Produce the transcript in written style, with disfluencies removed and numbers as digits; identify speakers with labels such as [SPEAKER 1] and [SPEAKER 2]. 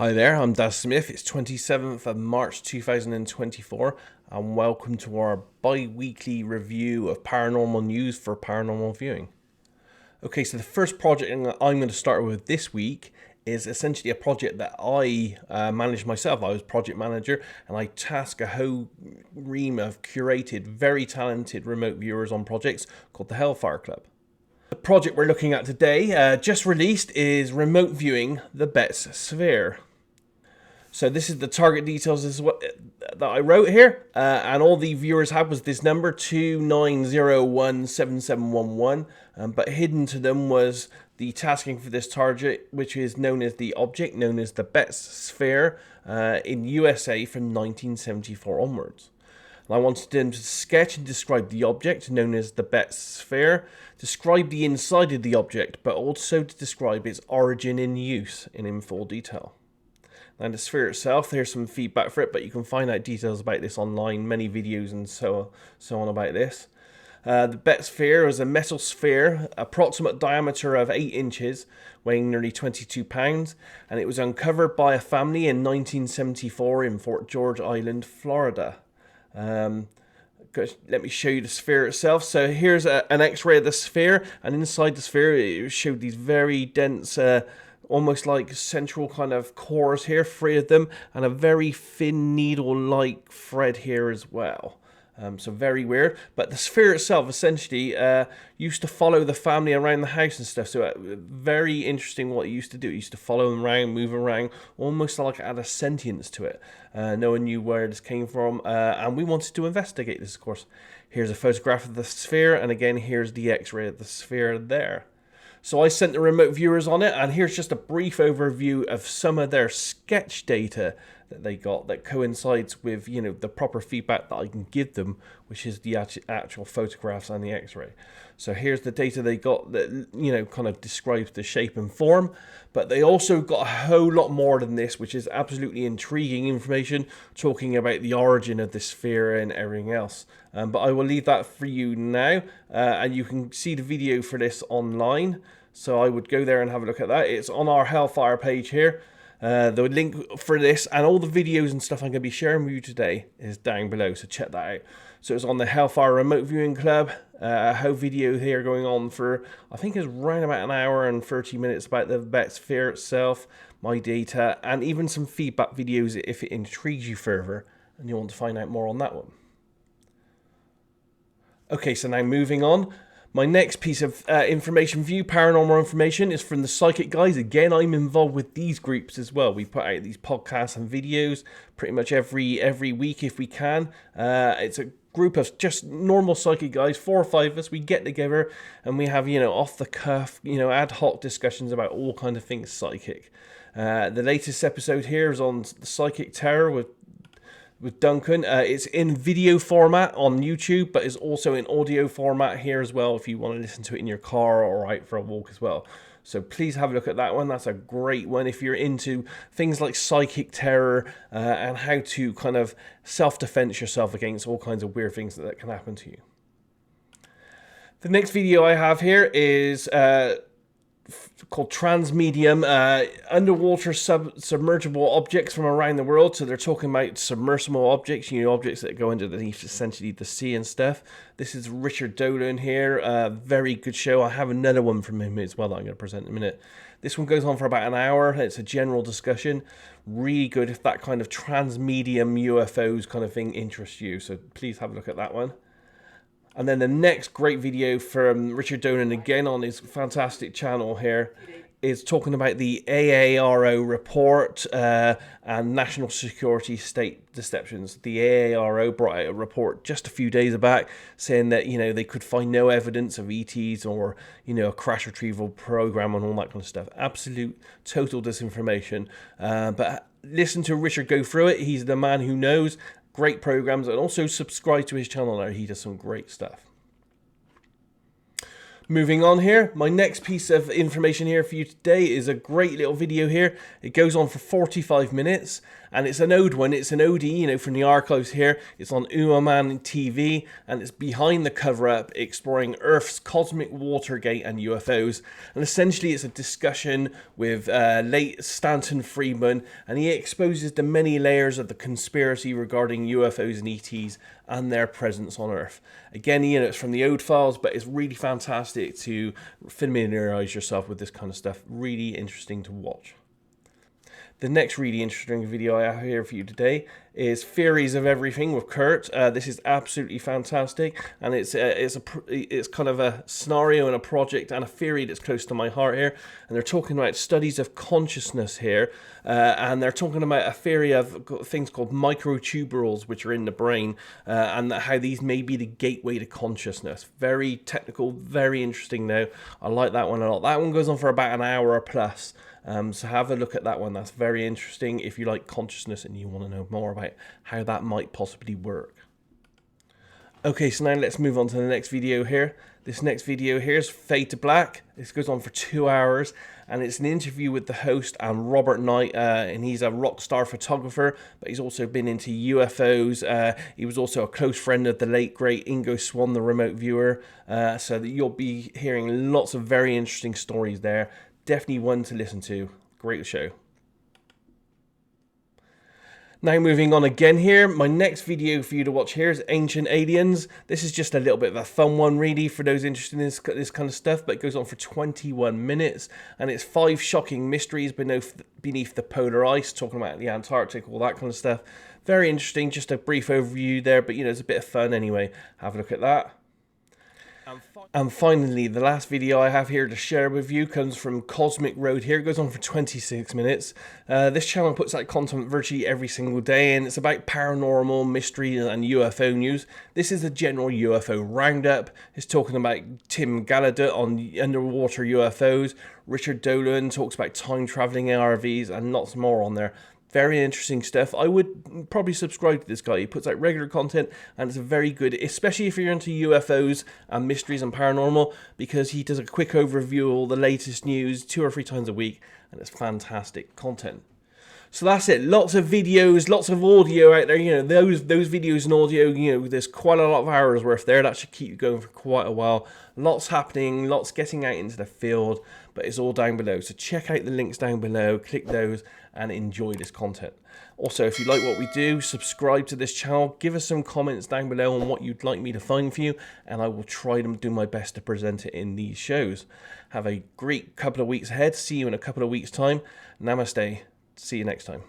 [SPEAKER 1] Hi there, I'm Daz Smith. It's 27th of March 2024 and welcome to our bi-weekly review of paranormal news for paranormal viewing. Okay, so the first project I'm going to start with this week is essentially a project that I managed myself. I was project manager and I tasked a whole ream of curated, very talented remote viewers on projects called the Hellfire Club. The project we're looking at today, just released, is remote viewing the Betz Sphere. So this is the target details that I wrote here, and all the viewers had was this number 29017711, but hidden to them was the tasking for this target, which is known as the object known as the Betz Sphere in USA from 1974 onwards. I wanted them to sketch and describe the object known as the Betz Sphere, describe the inside of the object, but also to describe its origin in use in full detail. And the sphere itself, there's some feedback for it, but you can find out details about this online, many videos and so on about this. The Betz Sphere is a metal sphere, approximate diameter of 8 inches, weighing nearly 22 pounds, and it was uncovered by a family in 1974 in Fort George Island, Florida. Let me show you the sphere itself. So here's an x-ray of the sphere, and inside the sphere it showed these very dense, almost like central kind of cores here, 3 of them, and a very thin needle-like thread here as well. So very weird. But the sphere itself essentially used to follow the family around the house and stuff. So very interesting what it used to do. It used to follow them around, move around, almost like it had a sentience to it. No one knew where this came from, and we wanted to investigate this, of course. Here's a photograph of the sphere, and again, here's the x-ray of the sphere there. So I sent the remote viewers on it, and here's just a brief overview of some of their sketch data that they got that coincides with, the proper feedback that I can give them, which is the actual photographs and the x-ray. So here's the data they got that, kind of describes the shape and form, but they also got a whole lot more than this, which is absolutely intriguing information, talking about the origin of the sphere and everything else. But I will leave that for you now, and you can see the video for this online. So I would go there and have a look at that. It's on our Hellfire page here. The link for this and all the videos and stuff I'm going to be sharing with you today is down below, so check that out. So it's on the Hellfire Remote Viewing Club. A whole video here going on for, I think it's around about an hour and 30 minutes about the Betz Sphere itself, my data, and even some feedback videos if it intrigues you further and you want to find out more on that one. Okay, so now moving on. My next piece of information for you, paranormal information, is from the Psychic Guys. Again, I'm involved with these groups as well. We put out these podcasts and videos pretty much every week if we can. It's a group of just normal psychic guys, 4 or 5 of us. We get together and we have, off the cuff, ad hoc discussions about all kinds of things psychic. The latest episode here is on the psychic terror with Duncan. It's in video format on YouTube, but it's also in audio format here as well if you want to listen to it in your car or out for a walk as well. So please have a look at that one. That's a great one if you're into things like psychic terror and how to kind of self-defense yourself against all kinds of weird things that can happen to you. The next video I have here is called TRANSMEDIUM, underwater submergible objects from around the world. So they're talking about submersible objects, objects that go underneath essentially the sea and stuff. This is Richard Dolan here, very good show. I have another one from him as well that I'm going to present in a minute. This one goes on for about an hour. It's a general discussion, really good if that kind of transmedium UFOs kind of thing interests you. So please have a look at that one. And then the next great video from Richard Dolan, again on his fantastic channel here, is talking about the AARO report and national security state deceptions. The AARO brought out a report just a few days back saying that, they could find no evidence of ETs or, a crash retrieval program and all that kind of stuff. Absolute, total disinformation. But listen to Richard go through it. He's the man who knows. Great programs, and also subscribe to his channel there. He does some great stuff. Moving on here, my next piece of information here for you today is a great little video here. It goes on for 45 minutes, and it's an old one. It's an OD, you know, from the archives here. It's on UAMN TV, and it's behind the cover-up, exploring Earth's cosmic Watergate and UFOs. And essentially, it's a discussion with late Stanton Friedman, and he exposes the many layers of the conspiracy regarding UFOs and ETs and their presence on Earth. Again, you know, it's from the old files, but it's really fantastic to familiarize yourself with this kind of stuff. Really interesting to watch. The next really interesting video I have here for you today is Theories of Everything with Kurt. This is absolutely fantastic, and it's kind of a scenario and a project and a theory that's close to my heart here. And they're talking about studies of consciousness here, and they're talking about a theory of things called microtubules, which are in the brain, and how these may be the gateway to consciousness. Very technical, very interesting now. I like that one a lot. That one goes on for about an hour or plus. So have a look at that one. That's very interesting if you like consciousness and you want to know more about how that might possibly work. Okay, so now let's move on to the next video here. This next video here is Fade to Black. This goes on for 2 hours, and it's an interview with the host and Robert Knight, and he's a rock star photographer, but he's also been into UFOs. He was also a close friend of the late great Ingo Swann, the remote viewer. So that you'll be hearing lots of very interesting stories there. Definitely one to listen to. Great show. Now moving on again here, my next video for you to watch here is Ancient Aliens. This is just a little bit of a fun one really for those interested in this kind of stuff, but it goes on for 21 minutes, and it's 5 shocking mysteries beneath the polar ice, talking about the Antarctic, all that kind of stuff. Very interesting, just a brief overview there, but you know, it's a bit of fun anyway. Have a look at that. And finally, the last video I have here to share with you comes from Cosmic Road here. It goes on for 26 minutes. This channel puts out content virtually every single day, and it's about paranormal, mystery, and UFO news. This is a general UFO roundup. It's talking about Tim Gallaudet on underwater UFOs. Richard Dolan talks about time-traveling ARVs, and lots more on there. Very interesting stuff. I would probably subscribe to this guy. He puts out regular content, and it's very good, especially if you're into UFOs and mysteries and paranormal, because he does a quick overview of all the latest news 2 or 3 times a week, and it's fantastic content. So that's it. Lots of videos, lots of audio out there. You know, those videos and audio, you know, there's quite a lot of hours worth there. That should keep you going for quite a while. Lots happening, lots getting out into the field, but it's all down below. So check out the links down below, click those, and enjoy this content. Also, if you like what we do, subscribe to this channel. Give us some comments down below on what you'd like me to find for you, and I will try to do my best to present it in these shows. Have a great couple of weeks ahead. See you in a couple of weeks' time. Namaste. See you next time.